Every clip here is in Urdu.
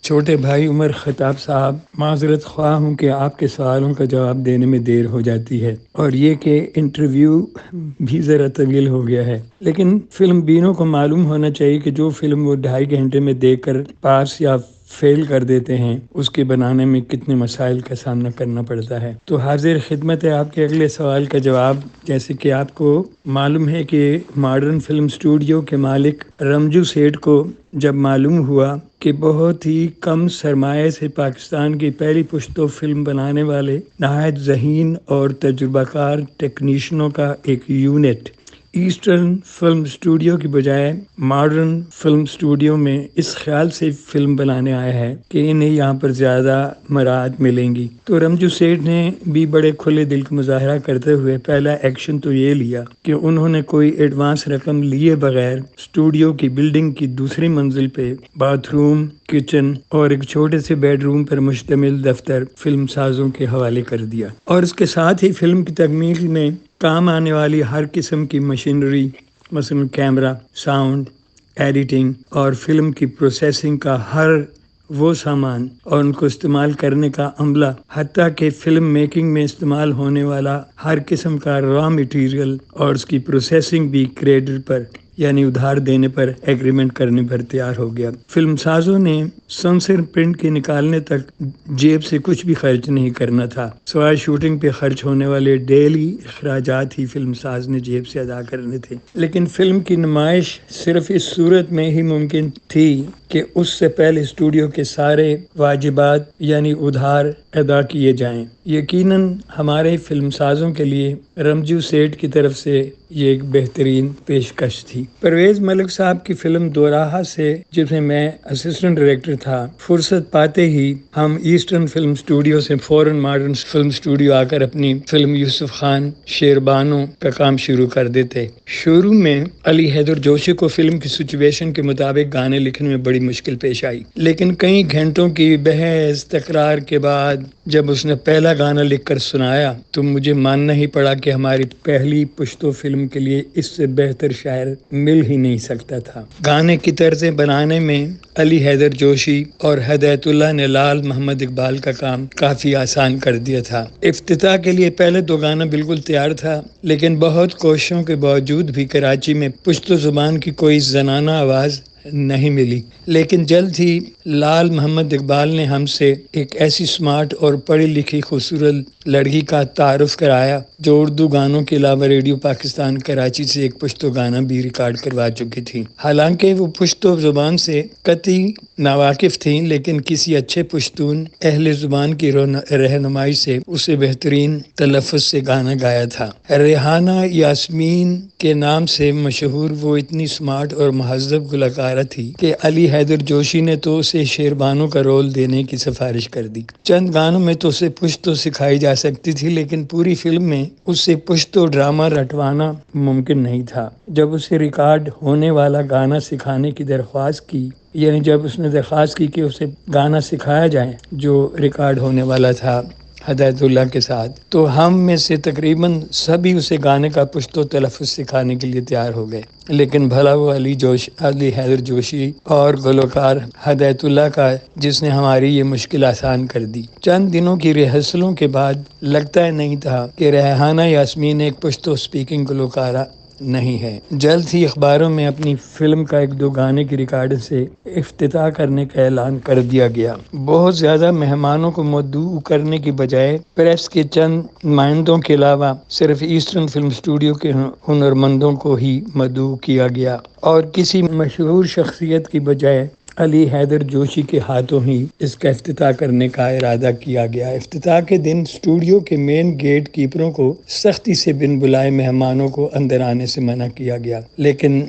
چھوٹے بھائی عمر خطاب صاحب، معذرت خواہ ہوں کہ آپ کے سوالوں کا جواب دینے میں دیر ہو جاتی ہے، اور یہ کہ انٹرویو بھی ذرا طویل ہو گیا ہے، لیکن فلم بینوں کو معلوم ہونا چاہیے کہ جو فلم وہ 2.5 گھنٹے میں دیکھ کر پاس یا فیل کر دیتے ہیں، اس کے بنانے میں کتنے مسائل کا سامنا کرنا پڑتا ہے۔ تو حاضر خدمت ہے آپ کے اگلے سوال کا جواب۔ جیسے کہ آپ کو معلوم ہے کہ ماڈرن فلم اسٹوڈیو کے مالک رمجو سیٹھ کو جب معلوم ہوا کہ بہت ہی کم سرمایہ سے پاکستان کی پہلی پشتو فلم بنانے والے نہایت ذہین اور تجربہ کار ٹیکنیشنوں کا ایک یونٹ ایسٹرن فلم اسٹوڈیو کی بجائے ماڈرن فلم اسٹوڈیو میں اس خیال سے فلم بنانے آیا ہے کہ انہیں یہاں پر زیادہ مراعات ملیں گی، تو رمجو سیٹھ نے بھی بڑے کھلے دل کا مظاہرہ کرتے ہوئے پہلا ایکشن تو یہ لیا کہ انہوں نے کوئی ایڈوانس رقم لیے بغیر اسٹوڈیو کی بلڈنگ کی دوسری منزل پہ باتھ روم، کچن اور ایک چھوٹے سے بیڈ روم پر مشتمل دفتر فلم سازوں کے حوالے کر دیا، اور اس کے ساتھ ہی فلم کی تکمیل میں کام آنے والی ہر قسم کی مشینری، مثلا کیمرہ، ساؤنڈ، ایڈیٹنگ اور فلم کی پروسیسنگ کا ہر وہ سامان اور ان کو استعمال کرنے کا عملہ، حتیٰ کہ فلم میکنگ میں استعمال ہونے والا ہر قسم کا را مٹیریل اور اس کی پروسیسنگ بھی کریڈٹ پر یعنی ادھار دینے پر ایگریمنٹ کرنے پر تیار ہو گیا۔ فلم سازوں نے سنسر پرنٹ کے نکالنے تک جیب سے کچھ بھی خرچ نہیں کرنا تھا، سوائے شوٹنگ پہ خرچ ہونے والے ڈیلی اخراجات ہی فلم ساز نے جیب سے ادا کرنے تھے۔ لیکن فلم کی نمائش صرف اس صورت میں ہی ممکن تھی کہ اس سے پہلے اسٹوڈیو کے سارے واجبات یعنی ادھار ادا کیے جائیں۔ یقیناً ہمارے فلم سازوں کے لیے رمجو سیٹھ کی طرف سے یہ ایک بہترین پیشکش تھی۔ پرویز ملک صاحب کی فلم دوراہا سے، جس میں میں اسسٹنٹ ڈائریکٹر تھا، فرصت پاتے ہی ہم ایسٹرن فلم اسٹوڈیو سے فوراً ماڈرن فلم اسٹوڈیو آ کر اپنی فلم یوسف خان شیربانو کا کام شروع کر دیتے۔ شروع میں علی حیدر جوشی کو فلم کی سچویشن کے مطابق گانے لکھنے میں بڑی مشکل پیش آئی، لیکن کئی گھنٹوں کی بحث تکرار کے بعد جب اس نے پہلا گانا لکھ کر سنایا تو مجھے ماننا ہی پڑا کہ ہماری پہلی پشتو فلم کے لیے اس سے بہتر شاعر مل ہی نہیں سکتا تھا۔ گانے کی طرزیں بنانے میں علی حیدر جوشی اور ہدایت اللہ نے لال محمد اقبال کا کام کافی آسان کر دیا تھا۔ افتتاح کے لیے پہلے تو گانا بالکل تیار تھا، لیکن بہت کوششوں کے باوجود بھی کراچی میں پشتو زبان کی کوئی زنانہ آواز نہیں ملی، لیکن جلد ہی لال محمد اقبال نے ہم سے ایک ایسی سمارٹ اور پڑھی لکھی خوبصورت لڑکی کا تعارف کرایا جو اردو گانوں کے علاوہ ریڈیو پاکستان کراچی سے ایک پشتو گانا بھی ریکارڈ کروا چکی تھی۔ حالانکہ وہ پشتو زبان سے قطعی ناواقف تھیں، لیکن کسی اچھے پشتون اہل زبان کی رہنمائی سے اسے بہترین تلفظ سے گانا گایا تھا۔ ریحانہ یاسمین کے نام سے مشہور وہ اتنی سمارٹ اور مہذب گلوکارہ تھی کہ علی حیدر جوشی نے تو اسے شیربانو کا رول دینے کی سفارش کر دی۔ چند گانوں میں تو اسے پشتو سکھائی جا سکتی تھی، لیکن پوری فلم میں اسے پشتو ڈرامہ رٹوانا ممکن نہیں تھا۔ جب اسے ریکارڈ ہونے والا گانا سکھانے کی درخواست کی، یعنی جب اس نے درخواست کی کہ اسے گانا سکھایا جائے جو ریکارڈ ہونے والا تھا ہدایت اللہ کے ساتھ، تو ہم میں سے تقریباً سبھی اسے گانے کا پشتو تلفظ سکھانے کے لیے تیار ہو گئے، لیکن بھلا وہ علی حیدر جوشی اور گلوکار ہدایت اللہ کا جس نے ہماری یہ مشکل آسان کر دی۔ چند دنوں کی ریہرسلوں کے بعد لگتا ہی نہیں تھا کہ ریحانہ یاسمین ایک پشتو اسپیکنگ گلوکارہ نہیں ہے۔ جلد ہی اخباروں میں اپنی فلم کا 1-2 گانے کی ریکارڈنگ سے افتتاح کرنے کا اعلان کر دیا گیا۔ بہت زیادہ مہمانوں کو مدعو کرنے کی بجائے پریس کے چند نمائندوں کے علاوہ صرف ایسٹرن فلم اسٹوڈیو کے ہنرمندوں کو ہی مدعو کیا گیا، اور کسی مشہور شخصیت کی بجائے علی حیدر جوشی کے ہاتھوں ہی اس کا افتتاح کرنے کا ارادہ کیا گیا۔ افتتاح کے دن اسٹوڈیو کے مین گیٹ کیپروں کو سختی سے بن بلائے مہمانوں کو اندر آنے سے منع کیا گیا، لیکن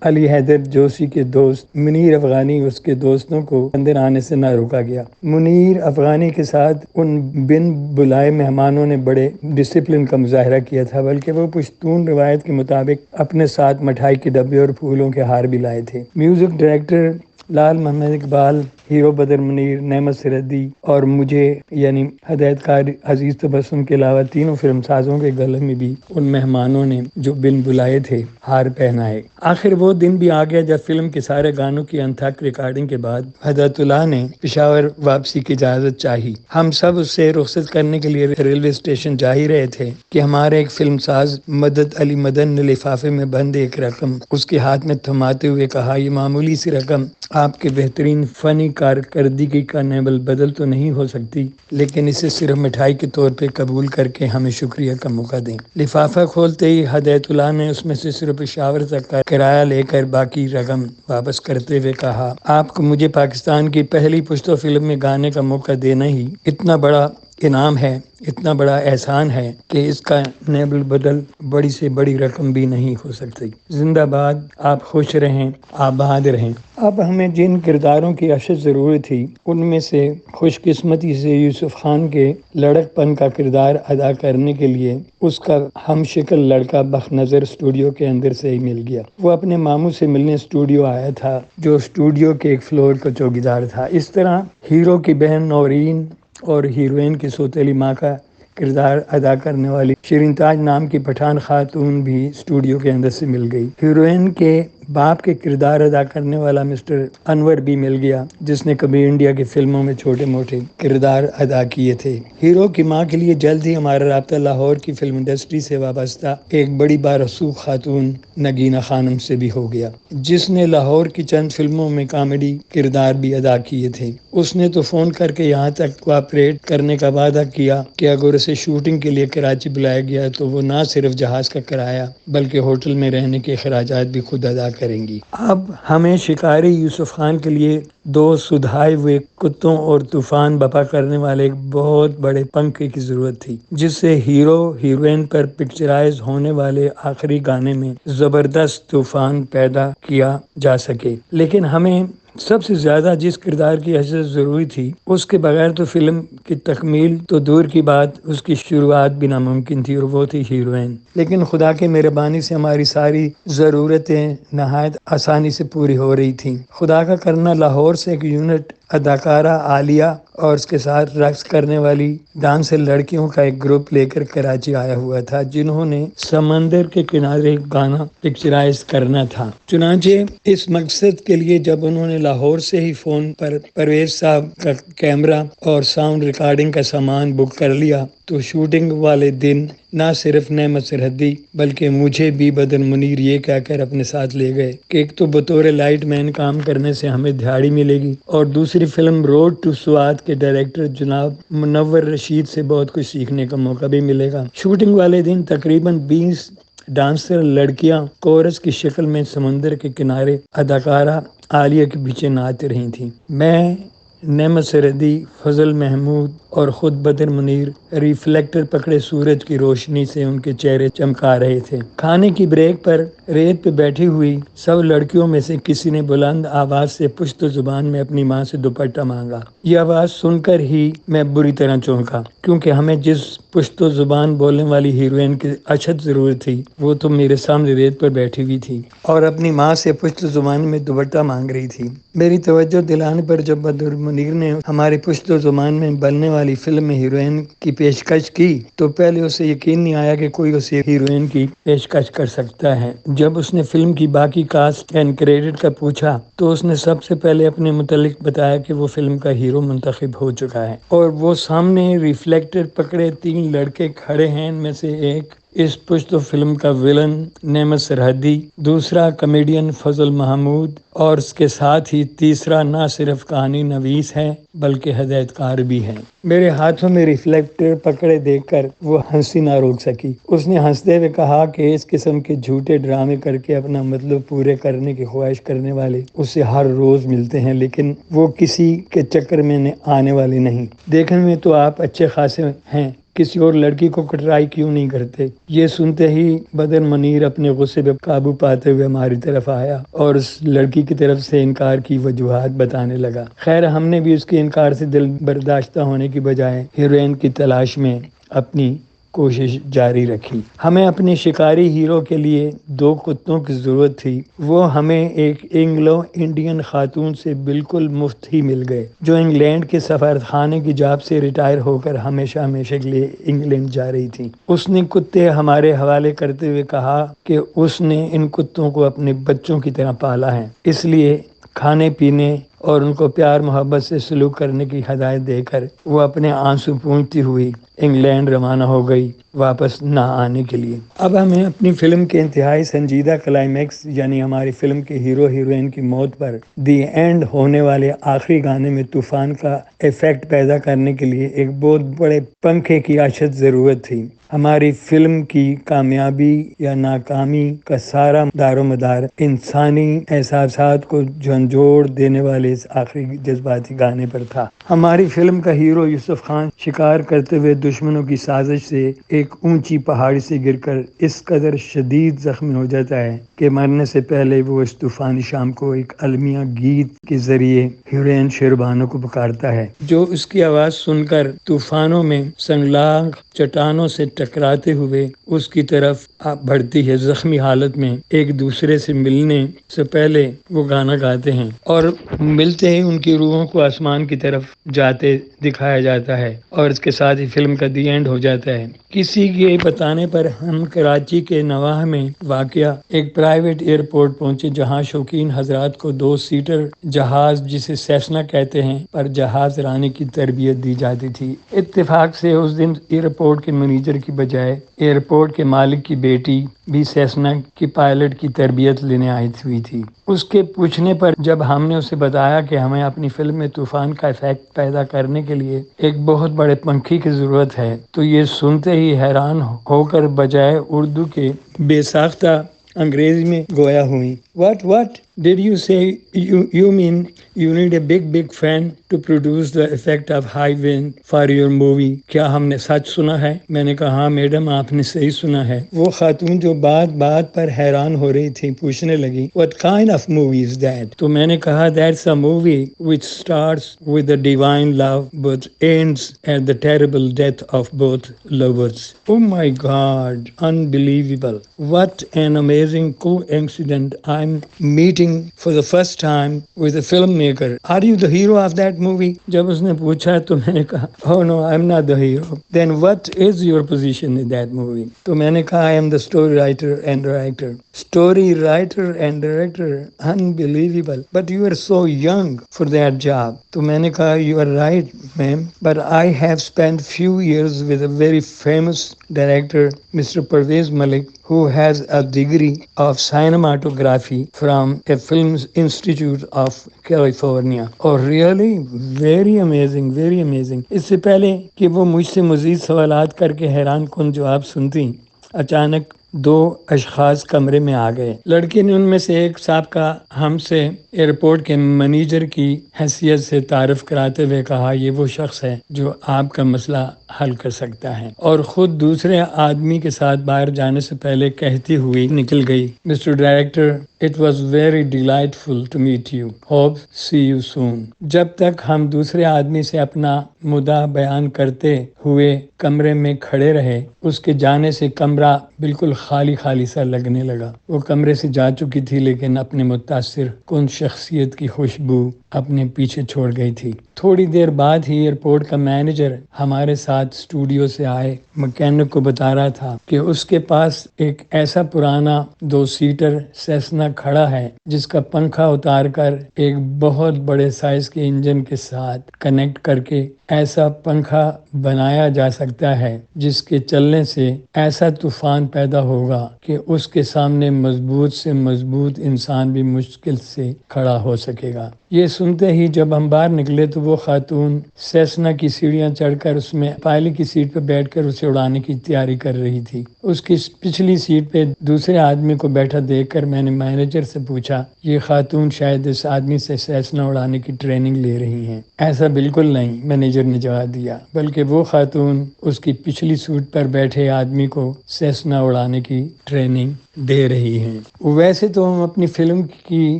علی حیدر جوشی کے دوست منیر افغانی اس کے دوستوں کو اندر آنے سے نہ روکا گیا۔ منیر افغانی کے ساتھ ان بن بلائے مہمانوں نے بڑے ڈسپلن کا مظاہرہ کیا تھا، بلکہ وہ پشتون روایت کے مطابق اپنے ساتھ مٹھائی کے ڈبے اور پھولوں کے ہار بھی لائے تھے۔ میوزک ڈائریکٹر لال محمد اقبال ہیرو بدر منیر، نعمت سردی اور مجھے یعنی ہدایت کار عزیز تبسم کے علاوہ تینوں فلم سازوں کے گلے میں بھی ان مہمانوں نے جو بن بلائے تھے ہار پہنائے۔ آخر وہ دن بھی آ گیا جب فلم کے سارے گانوں کی انتھک ریکارڈنگ کے بعد ہدایت اللہ نے پشاور واپسی کی اجازت چاہی۔ ہم سب اس سے رخصت کرنے کے لیے ریلوے اسٹیشن جا ہی رہے تھے کہ ہمارے ایک فلم ساز مدد علی مدن نے لفافے میں بند ایک رقم اس کے ہاتھ میں تھماتے ہوئے کہا، یہ معمولی سی رقم آپ کے بہترین فنی کارکردگی کا نیبل بدل تو نہیں ہو سکتی، لیکن اسے صرف مٹھائی کے طور پہ قبول کر کے ہمیں شکریہ کا موقع دیں۔ لفافہ کھولتے ہی ہدایت اللہ نے اس میں سے صرف پشاور تک کا کرایہ لے کر باقی رقم واپس کرتے ہوئے کہا، آپ کو مجھے پاکستان کی پہلی پشتو فلم میں گانے کا موقع دینا ہی اتنا بڑا انعام ہے، اتنا بڑا احسان ہے کہ اس کا نیبل بدل بڑی سے بڑی رقم بھی نہیں ہو سکتی۔ زندہ باد، آپ خوش رہیں، آباد رہیں۔ اب ہمیں جن کرداروں کی اشد ضرورت تھی ان میں سے خوش قسمتی سے یوسف خان کے لڑک پن کا کردار ادا کرنے کے لیے اس کا ہم شکل لڑکا بخ نظر اسٹوڈیو کے اندر سے ہی مل گیا۔ وہ اپنے ماموں سے ملنے اسٹوڈیو آیا تھا جو اسٹوڈیو کے ایک فلور کا چوکیدار تھا۔ اس طرح ہیرو کی بہن نورین اور ہیروئن کی سوتیلی ماں کا کردار ادا کرنے والی شیرین تاج نام کی پٹھان خاتون بھی اسٹوڈیو کے اندر سے مل گئی۔ ہیروئن کے باپ کے کردار ادا کرنے والا مسٹر انور بھی مل گیا جس نے کبھی انڈیا کی فلموں میں چھوٹے موٹے کردار ادا کیے تھے۔ ہیرو کی ماں کے لیے جلد ہی ہمارا رابطہ لاہور کی فلم انڈسٹری سے وابستہ ایک بڑی بارسوخ خاتون نگینہ خانم سے بھی ہو گیا جس نے لاہور کی چند فلموں میں کامیڈی کردار بھی ادا کیے تھے۔ اس نے تو فون کر کے یہاں تک کوآپریٹ کرنے کا وعدہ کیا کہ اگر اسے شوٹنگ کے لیے کراچی بلایا گیا تو وہ نہ صرف جہاز کا کرایہ بلکہ ہوٹل میں رہنے کے اخراجات بھی خود ادا کریں گی۔ اب ہمیں شکاری یوسف خان کے لیے دو سدھائے ہوئے کتوں اور طوفان بپا کرنے والے ایک بہت بڑے پنکھے کی ضرورت تھی جس سے ہیرو ہیروئن پر پکچرائز ہونے والے آخری گانے میں زبردست طوفان پیدا کیا جا سکے۔ لیکن ہمیں سب سے زیادہ جس کردار کی حیثیت ضروری تھی اس کے بغیر تو فلم کی تکمیل تو دور کی بات، اس کی شروعات بھی ناممکن تھی، اور وہ تھی ہیروئن۔ لیکن خدا کی مہربانی سے ہماری ساری ضرورتیں نہایت آسانی سے پوری ہو رہی تھیں۔ خدا کا کرنا، لاہور سے ایک یونٹ اداکارہ عالیہ اور اس کے ساتھ رقص کرنے والی ڈانسر لڑکیوں کا ایک گروپ لے کر کراچی آیا ہوا تھا جنہوں نے سمندر کے کنارے گانا پکچرائز کرنا تھا۔ چنانچہ اس مقصد کے لیے جب انہوں نے لاہور سے ہی فون پر پرویز صاحب کا کیمرہ اور ساؤنڈ ریکارڈنگ کا سامان بک کر لیا تو شوٹنگ والے دن نہ صرف نعمت سرحدی بلکہ مجھے بھی بدر منیر یہ کہہ کر اپنے ساتھ لے گئے کہ ایک تو بطور لائٹ مین کام کرنے سے ہمیں دہاڑی ملے گی اور دوسری فلم روڈ ٹو سوات کے ڈائریکٹر جناب منور رشید سے بہت کچھ سیکھنے کا موقع بھی ملے گا۔ شوٹنگ والے دن تقریباً 20 ڈانسر لڑکیاں کورس کی شکل میں سمندر کے کنارے اداکارہ عالیہ کے پیچھے ناچ رہی تھیں۔ میں، نعمت سردی، فضل محمود اور خود بدر منیر ریفلیکٹر پکڑے سورج کی روشنی سے ان کے چہرے چمکا رہے تھے۔ کھانے کی بریک پر ریت پہ بیٹھی ہوئی سب لڑکیوں میں سے کسی نے بلند آواز سے پشتو زبان میں اپنی ماں سے دوپٹہ مانگا۔ یہ آواز سن کر ہی میں بری طرح چونکا کیونکہ ہمیں جس پشتو زبان بولنے والی ہیروئن کی اشد ضرورت تھی وہ تو میرے سامنے ریت پر بیٹھی ہوئی تھی اور اپنی ماں سے پشتو زبان میں دوپٹہ مانگ رہی تھی۔ میری توجہ دلانے پر جب بدر منیر نے ہماری پشتو زبان میں بننے والی فلم میں ہیروئن کی پیشکش کی تو پہلے اسے یقین نہیں آیا کہ کوئی اسے ہیروئن کی پیشکش کر سکتا ہے۔ جب اس نے فلم کی باقی کاسٹ اینڈ کریڈٹ کا پوچھا تو اس نے سب سے پہلے اپنے متعلق بتایا کہ وہ فلم کا ہیرو منتخب ہو چکا ہے اور وہ سامنے ریفلیکٹر پکڑے 3 لڑکے کھڑے ہیں، ان میں سے ایک اس پشتو فلم کا ویلن نعمت سرحدی، دوسرا کمیڈین فضل محمود اور اس کے ساتھ ہی تیسرا نہ صرف کہانی نویس ہے بلکہ ہدایت کار بھی ہے۔ میرے ہاتھوں میں ریفلیکٹر پکڑے دیکھ کر وہ ہنسی نہ روک سکی۔ اس نے ہنستے ہوئے کہا کہ اس قسم کے جھوٹے ڈرامے کر کے اپنا مطلب پورے کرنے کی خواہش کرنے والے اسے ہر روز ملتے ہیں لیکن وہ کسی کے چکر میں آنے والے نہیں۔ دیکھنے میں تو آپ اچھے خاصے ہیں، کسی اور لڑکی کو ٹرائی کیوں نہیں کرتے؟ یہ سنتے ہی بدر منیر اپنے غصے پہ قابو پاتے ہوئے ہماری طرف آیا اور اس لڑکی کی طرف سے انکار کی وجوہات بتانے لگا۔ خیر ہم نے بھی اس کے انکار سے دل برداشتہ ہونے کی بجائے ہیروئن کی تلاش میں اپنی کوشش جاری رکھی۔ ہمیں اپنے شکاری ہیرو کے لیے 2 کتوں کی ضرورت تھی، وہ ہمیں ایک اینگلو انڈین خاتون سے بالکل مفت ہی مل گئے، جو انگلینڈ کے سفارتخانے کی جاب سے ریٹائر ہو کر ہمیشہ ہمیشہ کے لیے انگلینڈ جا رہی تھی۔ اس نے کتے ہمارے حوالے کرتے ہوئے کہا کہ اس نے ان کتوں کو اپنے بچوں کی طرح پالا ہے، اس لیے کھانے پینے اور ان کو پیار محبت سے سلوک کرنے کی ہدایت دے کر وہ اپنے آنسو پونچھتی ہوئی انگلینڈ روانہ ہو گئی، واپس نہ آنے کے لیے۔ اب ہمیں اپنی فلم کے انتہائی سنجیدہ کلائمیکس، یعنی ہماری فلم کے ہیرو ہیروئن کی موت پر دی اینڈ ہونے والے آخری گانے میں طوفان کا ایفیکٹ پیدا کرنے کے لیے ایک بہت بڑے پنکھے کی اشد ضرورت تھی۔ ہماری فلم کی کامیابی یا ناکامی کا سارا دار و مدار انسانی احساسات کو جھنجھوڑ دینے والے اس آخری جذباتی گانے پر تھا۔ ہماری فلم کا ہیرو یوسف خان شکار کرتے ہوئے دشمنوں کی سازش سے ایک اونچی پہاڑی سے گر کر اس قدر شدید زخمی ہو جاتا ہے کہ مرنے سے پہلے وہ اس طوفانی شام کو ایک المیہ گیت کے ذریعے ہیروئن شیربانو کو پکارتا ہے، جو اس کی آواز سن کر طوفانوں میں سنگلاخ چٹانوں سے ٹکراتے ہوئے اس کی طرف بڑھتی ہے۔ زخمی حالت میں ایک دوسرے سے ملنے سے پہلے وہ گانا گاتے ہیں اور ملتے ہی ان کی روحوں کو آسمان کی طرف جاتے دکھایا جاتا ہے، اور اس کے ساتھ ہی فلم کا دی اینڈ ہو جاتا ہے۔ کسی کے بتانے پر ہم کراچی کے نواح میں واقع ایک پرائیویٹ ایئرپورٹ پہنچے، جہاں شوقین حضرات کو 2 سیٹر جہاز جسے سیسنا کہتے ہیں پر جہاز رانی کی تربیت دی جاتی تھی۔ اتفاق سے اس دن ایئرپورٹ کے مینیجر کی بجائے ایئرپورٹ کے مالک کی بیٹی بھی سیسنا کی پائلٹ کی تربیت لینے آئی ہوئی تھی۔ اس کے پوچھنے پر جب ہم نے اسے بتایا کہ ہمیں اپنی فلم میں طوفان کا ایفیکٹ پیدا کرنے کے لیے ایک بہت بڑے پنکھی کی ضرورت ہے، تو یہ سنتے ہی حیران ہو کر بجائے اردو کے بے ساختہ انگریزی میں گویا ہوئی۔ What did you say? You mean you need a big fan to produce the effect of high wind for your movie? کیا ہم نے سچ سنا ہے؟ میں نے کہا ہاں میڈم، آپ نے صحیح سنا ہے۔ وہ خاتون جو بات پر حیران ہو رہی تھی پوچھنے لگی What kind of movie is that? تو میں نے کہا That's a movie which starts with the divine love but ends at the terrible death of both lovers. Oh my God, unbelievable. What an amazing coincidence. I'm meeting for the first time with a filmmaker. Are you the hero of that movie? جب اس نے پوچھا تو میں نے کہا Oh no, I'm not the hero. Then what is your position in that movie? تو میں نے کہا I am the story writer and director. Story writer and director, unbelievable. But you are so young for that job. تو میں نے کہا You are right, ma'am. But I have spent few years with a very famous director, Mr. Parvez Malik, who has a degree of cinematography from a film institute of California. Oh really? Very amazing, very amazing. اس سے پہلے کہ وہ مجھ سے مزید سوالات کر کے حیران کن جواب سنتی، اچانک 2 اشخاص کمرے میں آ گئے۔ لڑکی نے ان میں سے ایک صاحب کا ہم سے ایئرپورٹ کے مینیجر کی حیثیت سے تعارف کراتے ہوئے کہا یہ وہ شخص ہے جو آپ کا مسئلہ حل کر سکتا ہے، اور خود دوسرے آدمی کے ساتھ باہر جانے سے پہلے کہتی ہوئی نکل گئی Mr. Director, it was very delightful to meet you. Hope see you soon. جب تک ہم دوسرے آدمی سے اپنا مدعا بیان کرتے ہوئے کمرے میں کھڑے رہے، اس کے جانے سے کمرہ بالکل خالی سا لگنے لگا۔ وہ کمرے سے جا چکی تھی لیکن اپنے متاثر کن شخصیت کی خوشبو اپنے پیچھے چھوڑ گئی تھی۔ تھوڑی دیر بعد ہی ایئرپورٹ کا مینیجر ہمارے ساتھ اسٹوڈیو سے آئے مکینک کو بتا رہا تھا کہ اس کے پاس ایک ایسا پرانا 2 سیٹر سیسنا کھڑا ہے جس کا پنکھا اتار کر ایک بہت بڑے سائز کے انجن کے ساتھ کنیکٹ کر کے ایسا پنکھا بنایا جا سکتا ہے جس کے چلنے سے ایسا طوفان پیدا ہوگا کہ اس کے سامنے مضبوط سے مضبوط انسان بھی مشکل سے کھڑا ہو سکے گا۔ یہ سنتے ہی جب ہم باہر نکلے تو وہ خاتون سیسنا کی سیڑھیاں چڑھ کر اس میں پائلٹ کی سیٹ پہ بیٹھ کر اسے اڑانے کی تیاری کر رہی تھی۔ اس کی پچھلی سیٹ پہ دوسرے آدمی کو بیٹھا دیکھ کر میں نے مینیجر سے پوچھا یہ خاتون شاید اس آدمی سے سیسنا اڑانے کی ٹریننگ لے رہی ہیں۔ ایسا بالکل نہیں، مینیجر نے جواب دیا، بلکہ وہ خاتون اس کی پچھلی سیٹ پر بیٹھے آدمی کو سیسنا اڑانے کی ٹریننگ دے رہی ہیں۔ ویسے تو ہم اپنی فلم کی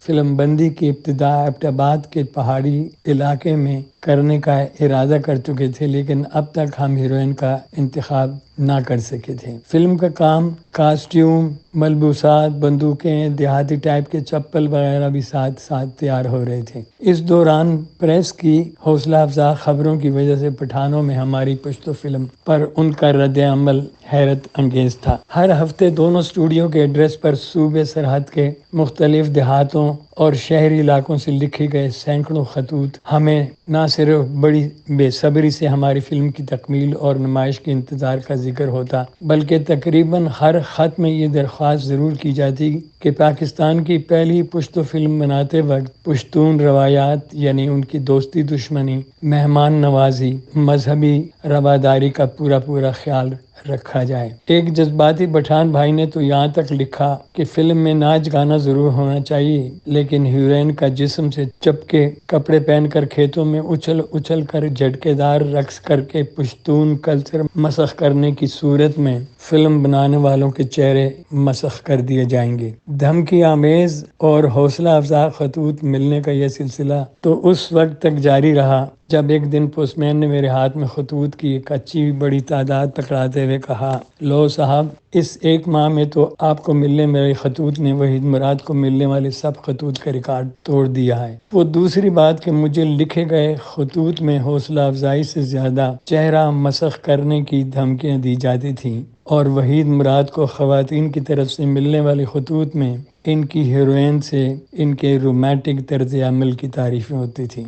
فلم بندی کی ابتدا آباد کے پہاڑی علاقے میں کرنے کا ارادہ کر چکے تھے، لیکن اب تک ہم ہیروئن کا انتخاب نہ کر سکے تھے۔ فلم کا کام، کاسٹیوم، ملبوسات، بندوقیں، دیہاتی ٹائپ کے چپل وغیرہ بھی ساتھ ساتھ تیار ہو رہے تھے۔ اس دوران پریس کی حوصلہ افزا خبروں کی وجہ سے پٹھانوں میں ہماری پشتو فلم پر ان کا رد عمل حیرت انگیز تھا۔ ہر ہفتے دونوں اسٹوڈیو کے ایڈریس پر صوبے سرحد کے مختلف دیہاتوں اور شہری علاقوں سے لکھے گئے سینکڑوں خطوط ہمیں نہ صرف بڑی بے صبری سے ہماری فلم کی تکمیل اور نمائش کے انتظار کا ذکر ہوتا، بلکہ تقریباً ہر خط میں یہ درخواست ضرور کی جاتی کہ پاکستان کی پہلی پشتو فلم بناتے وقت پشتون روایات یعنی ان کی دوستی دشمنی، مہمان نوازی، مذہبی رواداری کا پورا خیال رکھا جائے۔ ایک جذباتی پٹھان بھائی نے تو یہاں تک لکھا کہ فلم میں ناچ گانا ضرور ہونا چاہیے، لیکن ہیروئن کا جسم سے چپکے کپڑے پہن کر کھیتوں میں اچھل اچھل کر جھٹکے دار رقص کر کے پشتون کلچر مسخ کرنے کی صورت میں فلم بنانے والوں کے چہرے مسخ کر دیے جائیں گے۔ دھمکی آمیز اور حوصلہ افزا خطوط ملنے کا یہ سلسلہ تو اس وقت تک جاری رہا جب ایک دن پوسٹ مین نے میرے ہاتھ میں خطوط کی ایک اچھی بڑی تعداد پکڑاتے ہوئے کہا، لو صاحب، اس ایک ماہ میں تو آپ کو ملنے والے خطوط نے وحید مراد کو ملنے والے سب خطوط کا ریکارڈ توڑ دیا ہے۔ وہ دوسری بات کہ مجھے لکھے گئے خطوط میں حوصلہ افزائی سے زیادہ چہرہ مسخ کرنے کی دھمکیاں دی جاتی تھیں، اور وحید مراد کو خواتین کی طرف سے ملنے والے خطوط میں ان کی ہیروئن سے ان کے رومانٹک طرز عمل کی تعریفیں ہوتی تھیں۔